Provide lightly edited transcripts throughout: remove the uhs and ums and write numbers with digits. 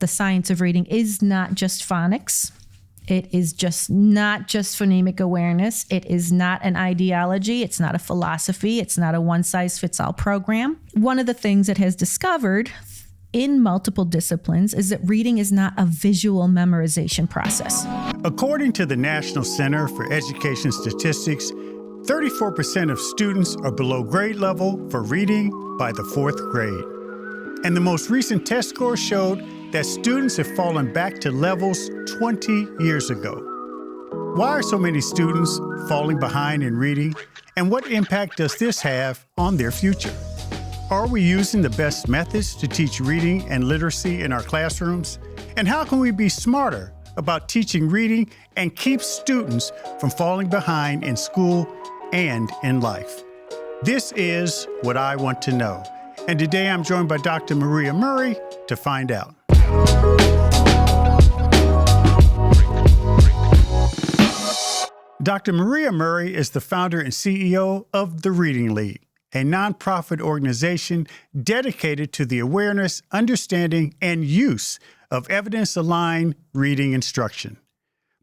The science of reading is not just phonics. It is just not just phonemic awareness. It is not an ideology. It's not a philosophy. It's not a one-size-fits-all program. One of the things it has discovered in multiple disciplines is that reading is not a visual memorization process. According to the National Center for Education Statistics, 34% of students are below grade level for reading by the 4th grade. And the most recent test score showed that students have fallen back to levels 20 years ago. Why are so many students falling behind in reading, and what impact does this have on their future? Are we using the best methods to teach reading and literacy in our classrooms? And how can we be smarter about teaching reading and keep students from falling behind in school and in life? This is what I want to know. And today I'm joined by Dr. Maria Murray to find out. Dr. Maria Murray is the founder and CEO of the Reading League, a nonprofit organization dedicated to the awareness, understanding, and use of evidence-aligned reading instruction.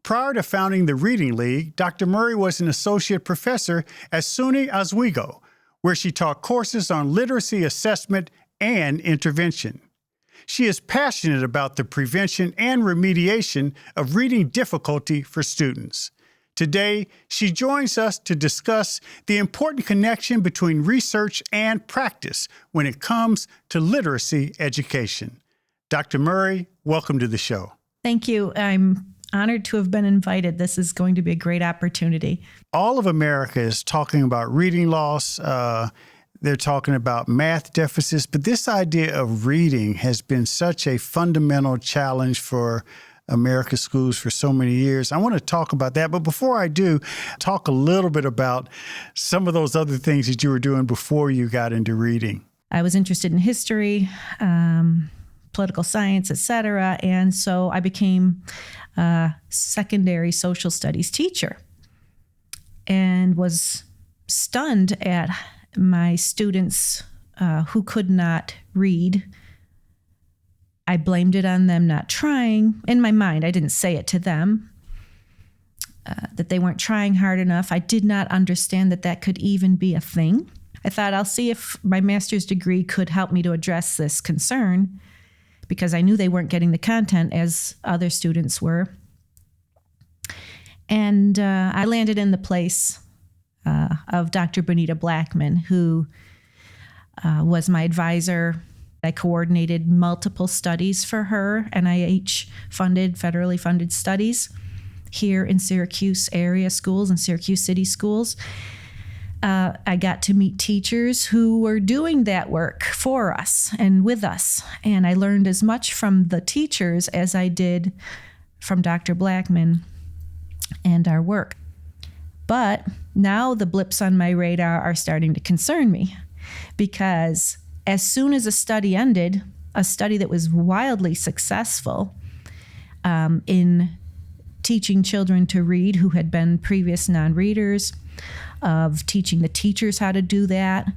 Prior to founding the Reading League, Dr. Murray was an associate professor at SUNY Oswego, where she taught courses on literacy assessment and intervention. She is passionate about the prevention and remediation of reading difficulty for students. Today, she joins us to discuss the important connection between research and practice when it comes to literacy education. Dr. Murray, welcome to the show. Thank you. I'm honored to have been invited. This is going to be a great opportunity. All of America is talking about reading loss. They're talking about math deficits, but this idea of reading has been such a fundamental challenge for America's schools for so many years. I want to talk about that, but before I do, talk a little bit about some of those other things that you were doing before you got into reading. I was interested in history, political science, etc., and so I became a secondary social studies teacher and was stunned at my students who could not read. I blamed it on them not trying. In my mind, I didn't say it to them, that they weren't trying hard enough. I did not understand that that could even be a thing. I thought, I'll see if my master's degree could help me to address this concern, because I knew they weren't getting the content as other students were. And I landed in the place of Dr. Bonita Blackman, who was my advisor. I coordinated multiple studies for her, NIH-funded, federally funded studies here in Syracuse area schools and Syracuse City schools. I got to meet teachers who were doing that work for us and with us, and I learned as much from the teachers as I did from Dr. Blackman and our work. But now the blips on my radar are starting to concern me, because as soon as a study ended, a study that was wildly successful in teaching children to read who had been previous non-readers, of teaching the teachers how to do that.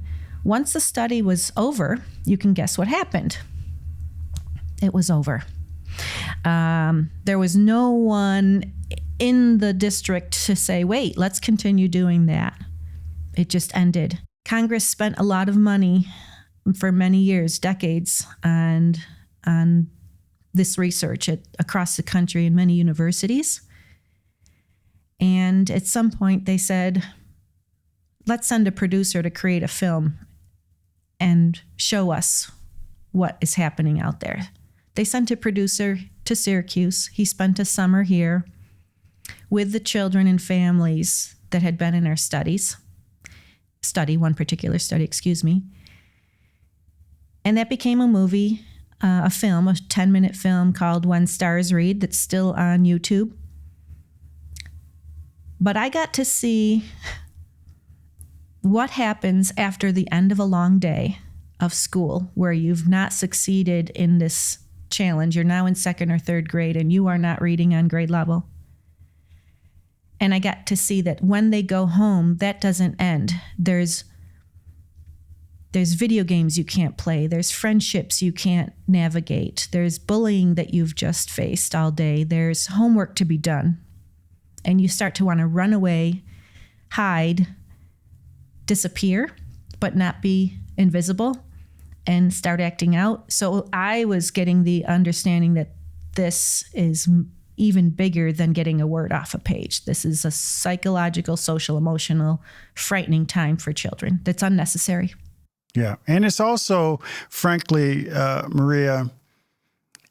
Once the study was over, you can guess what happened. It was over. There was no one in the district to say, wait, let's continue doing that. It just ended. Congress spent a lot of money for many years, decades, on this research across the country in many universities. And at some point they said, let's send a producer to create a film and show us what is happening out there. They sent a producer to Syracuse. He spent a summer here with the children and families that had been in our one particular study. And that became a movie, a film, a 10-minute film called When Stars Read, that's still on YouTube. But I got to see what happens after the end of a long day of school where you've not succeeded in this challenge. You're now in 2nd or 3rd grade and you are not reading on grade level. And I got to see that when they go home, that doesn't end. There's There's video games you can't play. There's friendships you can't navigate. There's bullying that you've just faced all day. There's homework to be done. And you start to want to run away, hide, disappear, but not be invisible, and start acting out. So I was getting the understanding that this is even bigger than getting a word off a page. This is a psychological, social, emotional, frightening time for children that's unnecessary. Yeah. And it's also, frankly, Maria,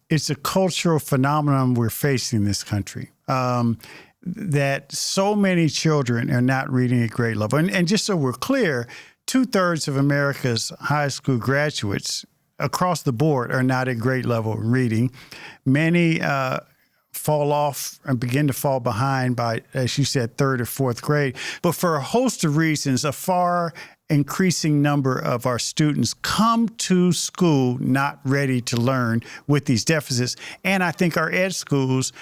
it's a cultural phenomenon we're facing in this country, that so many children are not reading at grade level. And just so we're clear, 2/3 of America's high school graduates across the board are not at grade level reading. Many fall off and begin to fall behind by, as you said, 3rd or 4th grade. But for a host of reasons, a far increasing number of our students come to school not ready to learn with these deficits. And I think our ed schools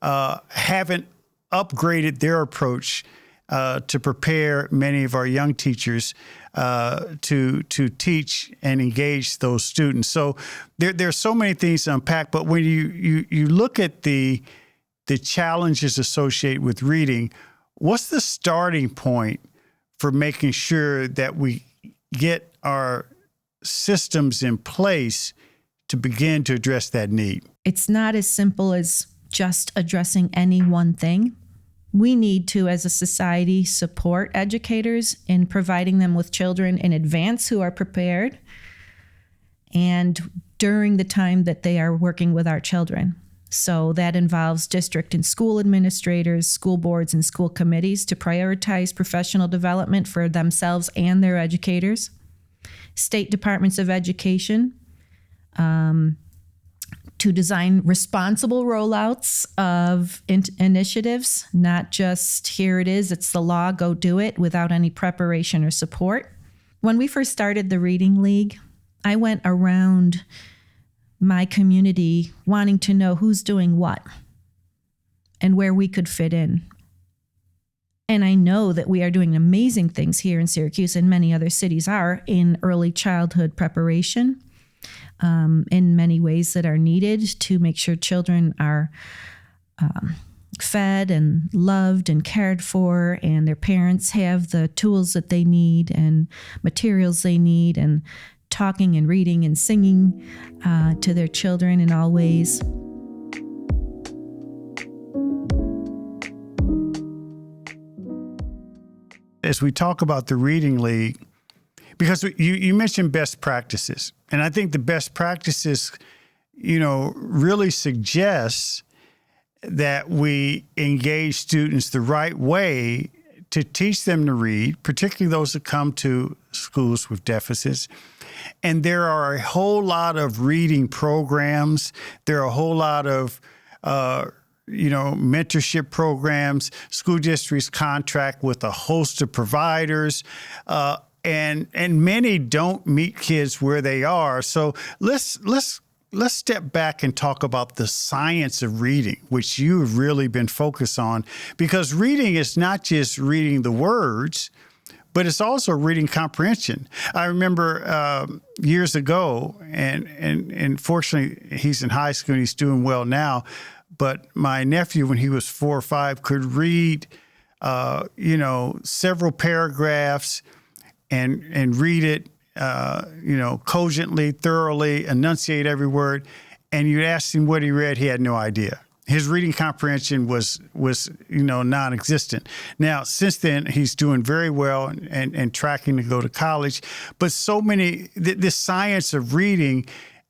haven't upgraded their approach to prepare many of our young teachers to teach and engage those students. So there are so many things to unpack, but when you look at the challenges associated with reading, what's the starting point for making sure that we get our systems in place to begin to address that need? It's not as simple as just addressing any one thing. We need to, as a society, support educators in providing them with children in advance who are prepared and during the time that they are working with our children. So that involves district and school administrators, school boards, and school committees to prioritize professional development for themselves and their educators. State departments of education to design responsible rollouts of initiatives, not just here it is, it's the law, go do it, without any preparation or support. When we first started the Reading League, I went around my community wanting to know who's doing what and where we could fit in. And I know that we are doing amazing things here in Syracuse, and many other cities are, in early childhood preparation, in many ways that are needed to make sure children are fed and loved and cared for, and their parents have the tools that they need and materials they need, and talking and reading and singing to their children in all ways. As we talk about the Reading League, because you mentioned best practices, and I think the best practices, really suggests that we engage students the right way to teach them to read, particularly those that come to schools with deficits. And there are a whole lot of reading programs. There are a whole lot of, mentorship programs. School districts contract with a host of providers, and many don't meet kids where they are. So let's step back and talk about the science of reading, which you've really been focused on, because reading is not just reading the words, but it's also reading comprehension. I remember years ago, and fortunately he's in high school and he's doing well now, but my nephew, when he was 4 or 5, could read, several paragraphs and read it, cogently, thoroughly, enunciate every word. And you asked him what he read, he had no idea. His reading comprehension was non-existent. Now, since then, he's doing very well and tracking to go to college. But this science of reading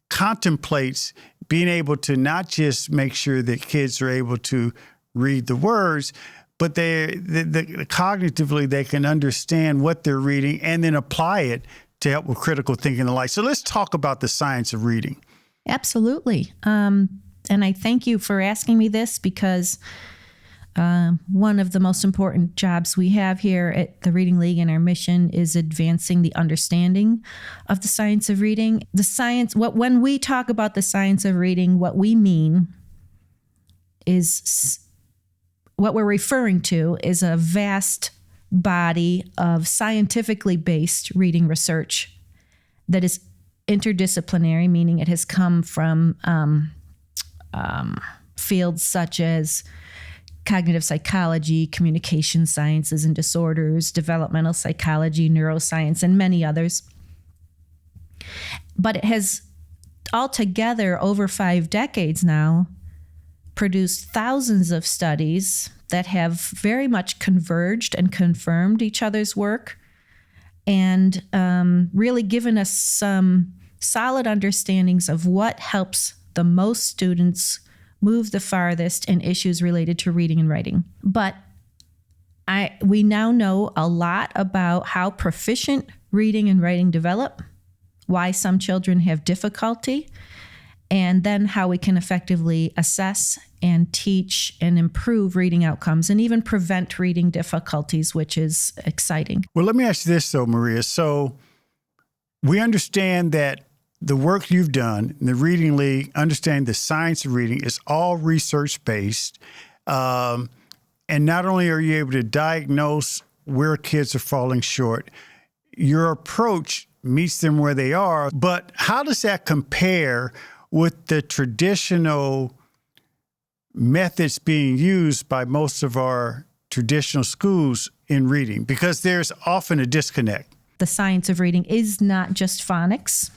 contemplates being able to not just make sure that kids are able to read the words, but cognitively they can understand what they're reading and then apply it to help with critical thinking and the like. So let's talk about the science of reading. Absolutely. And I thank you for asking me this, because one of the most important jobs we have here at the Reading League and our mission is advancing the understanding of the science of reading. The science, when we talk about the science of reading, what we mean is, what we're referring to is a vast body of scientifically based reading research that is interdisciplinary, meaning it has come from fields such as cognitive psychology, communication sciences and disorders, developmental psychology, neuroscience, and many others. But it has altogether over 5 decades now produced thousands of studies that have very much converged and confirmed each other's work, and really given us some solid understandings of what helps the most students move the farthest in issues related to reading and writing. But we now know a lot about how proficient reading and writing develop, why some children have difficulty, and then how we can effectively assess and teach and improve reading outcomes and even prevent reading difficulties, which is exciting. Well, let me ask you this, though, Maria. So we understand that the work you've done in the Reading League, understanding the science of reading, is all research-based. And not only are you able to diagnose where kids are falling short, your approach meets them where they are. But how does that compare with the traditional methods being used by most of our traditional schools in reading? Because there's often a disconnect. The science of reading is not just phonics.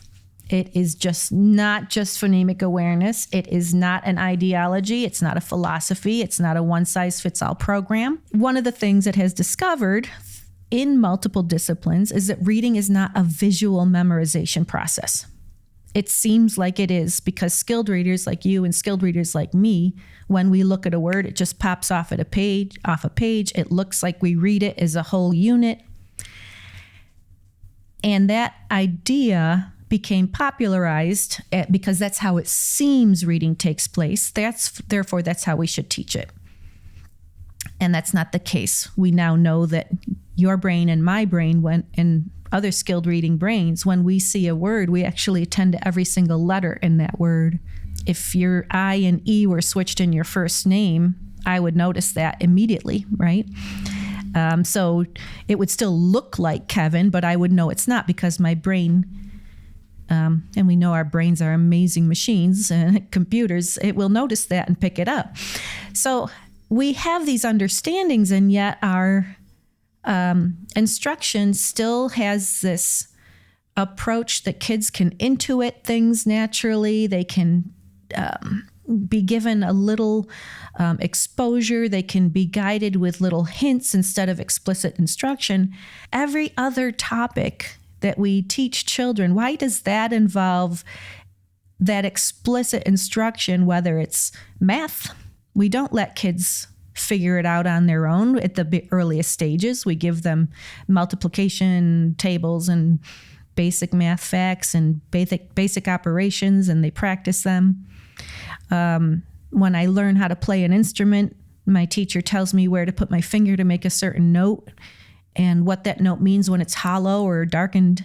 It is just not just phonemic awareness. It is not an ideology. It's not a philosophy. It's not a one-size-fits-all program. One of the things it has discovered in multiple disciplines is that reading is not a visual memorization process. It seems like it is, because skilled readers like you and skilled readers like me, when we look at a word, it just pops off a page. It looks like we read it as a whole unit. And that idea became popularized because that's how it seems reading takes place. Therefore, that's how we should teach it. And that's not the case. We now know that your brain and my brain, and other skilled reading brains, when we see a word, we actually attend to every single letter in that word. If your I and E were switched in your first name, I would notice that immediately, right? So it would still look like Kevin, but I would know it's not, because my brain, and we know our brains are amazing machines and computers, it will notice that and pick it up. So we have these understandings, and yet our instruction still has this approach that kids can intuit things naturally. They can be given a little exposure. They can be guided with little hints instead of explicit instruction. Every other topic that we teach children, why does that involve that explicit instruction, whether it's math? We don't let kids figure it out on their own at the earliest stages. We give them multiplication tables and basic math facts and basic operations, and they practice them. When I learn how to play an instrument, my teacher tells me where to put my finger to make a certain note and what that note means when it's hollow or darkened,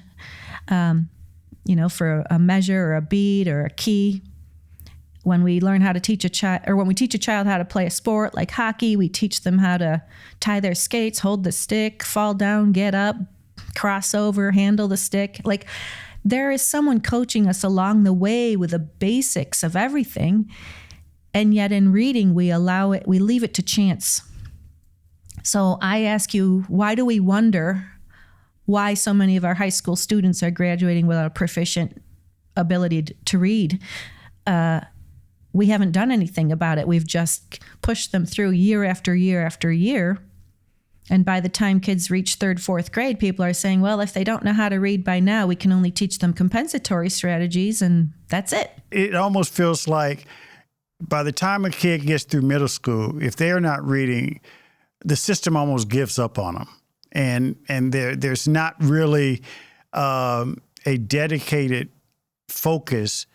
for a measure or a beat or a key. When we learn how to teach a child, or when we teach a child how to play a sport like hockey, we teach them how to tie their skates, hold the stick, fall down, get up, cross over, handle the stick. Like, there is someone coaching us along the way with the basics of everything. And yet in reading, we leave it to chance. So I ask you, why do we wonder why so many of our high school students are graduating without a proficient ability to read? We haven't done anything about it. We've just pushed them through year after year after year. And by the time kids reach 3rd, 4th grade, people are saying, well, if they don't know how to read by now, we can only teach them compensatory strategies, and that's it. It almost feels like by the time a kid gets through middle school, if they're not reading, the system almost gives up on them. And there's not really a dedicated focus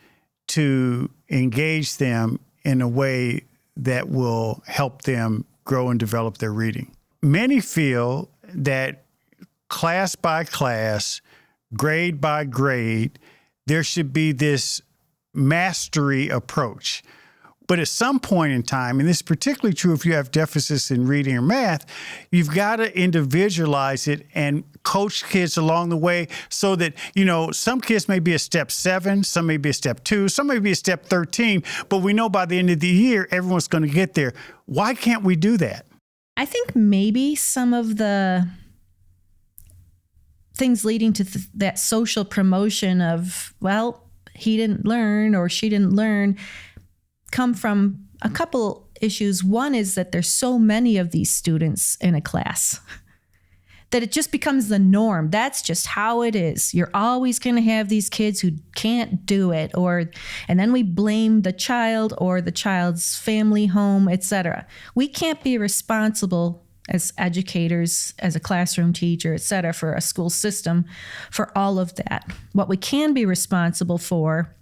to engage them in a way that will help them grow and develop their reading. Many feel that class by class, grade by grade, there should be this mastery approach. But at some point in time, and this is particularly true if you have deficits in reading or math, you've got to individualize it and coach kids along the way so that, some kids may be a step 7, some may be a step 2, some may be a step 13, but we know by the end of the year, everyone's going to get there. Why can't we do that? I think maybe some of the things leading to that social promotion of, well, he didn't learn or she didn't learn come from a couple issues. One is that there's so many of these students in a class that it just becomes the norm. That's just how it is. You're always going to have these kids who can't do it, and then we blame the child or the child's family, home, etc. We can't be responsible as educators, as a classroom teacher, etc., for a school system, for all of that. What we can be responsible for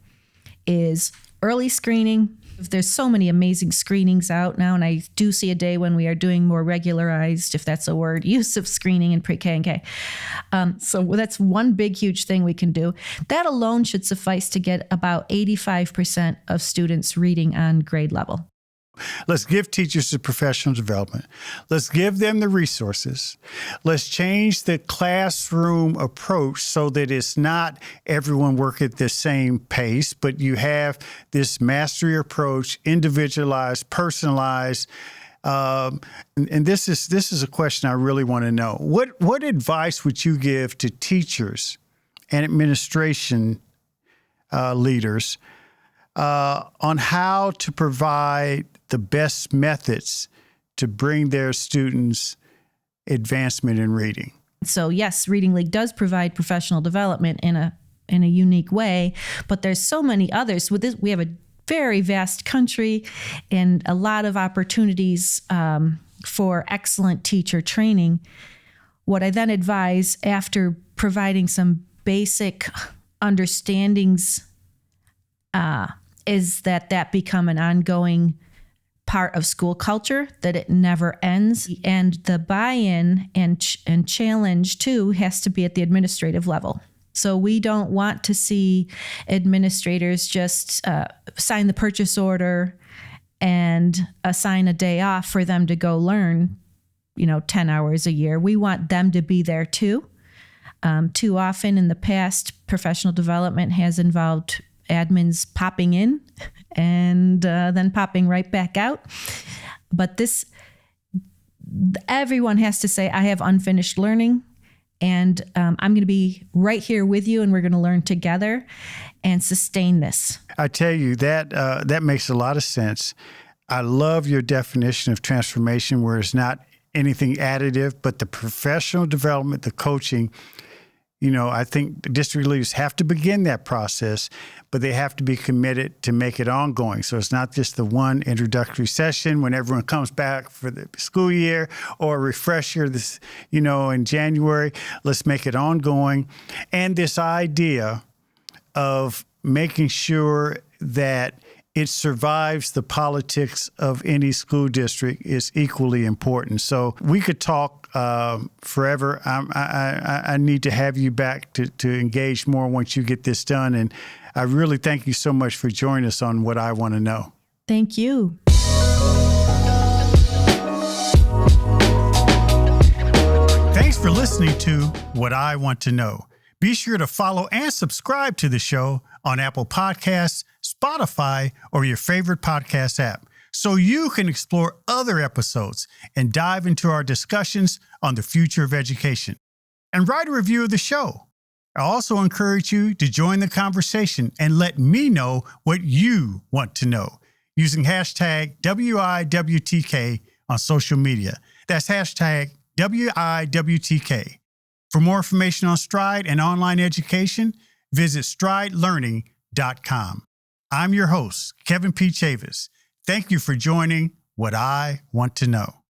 is early screening. There's so many amazing screenings out now, and I do see a day when we are doing more regularized, if that's a word, use of screening in pre-K and K. So that's one big, huge thing we can do. That alone should suffice to get about 85% of students reading on grade level. Let's give teachers the professional development. Let's give them the resources. Let's change the classroom approach so that it's not everyone work at the same pace, but you have this mastery approach, individualized, personalized. And this is a question I really want to know. What advice would you give to teachers and administration leaders on how to provide the best methods to bring their students advancement in reading? So yes, Reading League does provide professional development in a unique way, but there's so many others. With this, we have a very vast country and a lot of opportunities for excellent teacher training. What I then advise after providing some basic understandings is that become an ongoing part of school culture, that it never ends. And the buy-in and challenge, too, has to be at the administrative level. So we don't want to see administrators just sign the purchase order and assign a day off for them to go learn, 10 hours a year. We want them to be there, too. Too often in the past, professional development has involved admins popping in and then popping right back out. But everyone has to say, I have unfinished learning, and I'm going to be right here with you, and we're going to learn together and sustain this. I tell you, that makes a lot of sense. I love your definition of transformation, where it's not anything additive, but the professional development, the coaching. I think district leaders have to begin that process, but they have to be committed to make it ongoing. So it's not just the one introductory session when everyone comes back for the school year, or a refresher in January. Let's make it ongoing. And this idea of making sure that it survives the politics of any school district is equally important. So we could talk forever. I need to have you back to engage more once you get this done. And I really thank you so much for joining us on What I Want to Know. Thank you. Thanks for listening to What I Want to Know. Be sure to follow and subscribe to the show on Apple Podcasts, Spotify, or your favorite podcast app, so you can explore other episodes and dive into our discussions on the future of education. And write a review of the show. I also encourage you to join the conversation and let me know what you want to know using hashtag WIWTK on social media. That's hashtag WIWTK. For more information on Stride and online education, visit stridelearning.com. I'm your host, Kevin P. Chavous. Thank you for joining What I Want to Know.